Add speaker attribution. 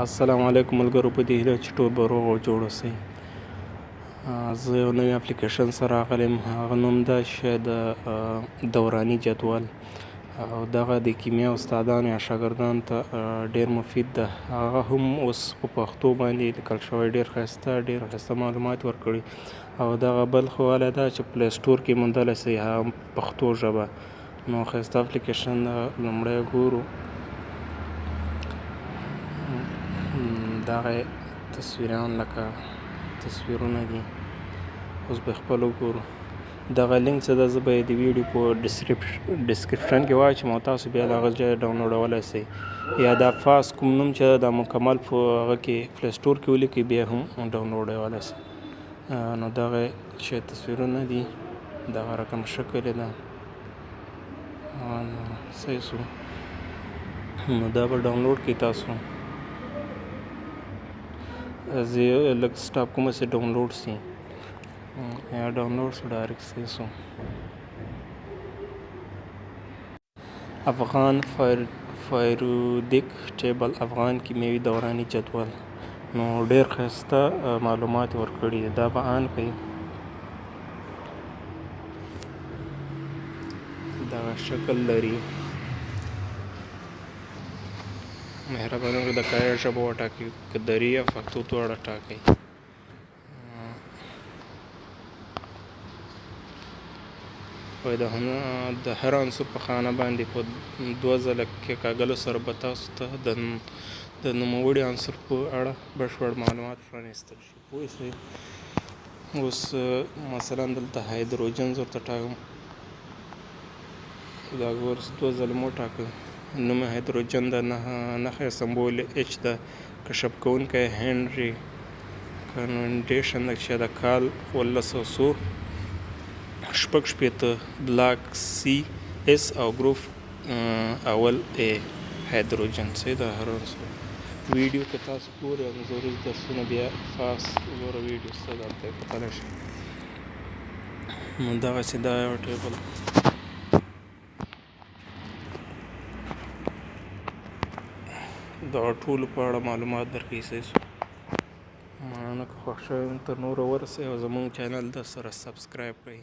Speaker 1: السلام علیکم ملګرو، په دې هیله چې ټول به روغ او جوړ اوسئ. زه یو نوی اپلیکیشن سره راغلی یم، هغه نوم ده چې د دوراني جدول، او دغه د کیمیا استادانو یا شاګردانو ته ډېر مفید ده. هغه هم اوس په پښتو باندې لیکل شوی، ډېر ښایسته معلومات ورکړي. او دغه بل ښه والی دا چې پلی سټور کې موندلی سئ، هغه هم په پښتو ژبه. نو ښایسته اپلیکیشن ده، لومړی ګورو. دغه تصویران لکه تصویرونه دي، اوس به خپل وګورو. دغه لینک څه ده، زه به یې د ویډیو په ډسکرپشن کې واچوم او تاسو بیا له هغه ځایه ډاونلوډولی سئ، یا دا فاس کوم نوم چې دا مکمل په هغه کې پلی سټور کې ولیکئ، بیا هم ډاونلوډولی سئ. نو دغه چې تصویرونه دي، دغه رقم شکل یې ده، صحیح شو. نو دا به ډاونلوډ کړئ تاسو. زه لږ سټاپ کوم چې ډاونلوډ سي، یا ډاونلوډ شو ډایرکټ صحیح شو. افغان پیریوډیک ټیبل، افغان کیمیاوي دوراني جدول. نو ډېر ښایسته معلومات ورکړي دي. دا به آن کړئ، دغه شکل لري. مهرباني وکړئ د کاریډ ژبه وټاکئ، که دري یا پښتو دواړه ټاکئ. د هر عنصر په خانه باندې په 2 ځله کېکاږلو سره به تاسو ته د نوموړي عنصر په اړه بشپړ معلومات پرانیستل شي. پوه شئ. اوس مثلا دلته هایدروجن زه ورته ټاکم، دا ګور 2 ځله مو وټاکه. نوم هایدروجن ده، نښه سمبول اچ ده. کشف کوونکی هنري کاونډیشن ده چې د کال 1960 بلاک سی اس او ګروپ اول ای هایدروجن. صحیح ده. هر عنصر ویډیو که تاسو ګورئ، انځوري درسونه بیا خاص وګوره ویډیو څه ده، ورته کتلی شئ. نو دغسې دا یو ټیبل د ټولو په اړه معلومات درکوي. صحیح شو. مننه. که خوښ شوی تر نورو ورسئ او زموږ چینل د سره سبسکرایب کړئ.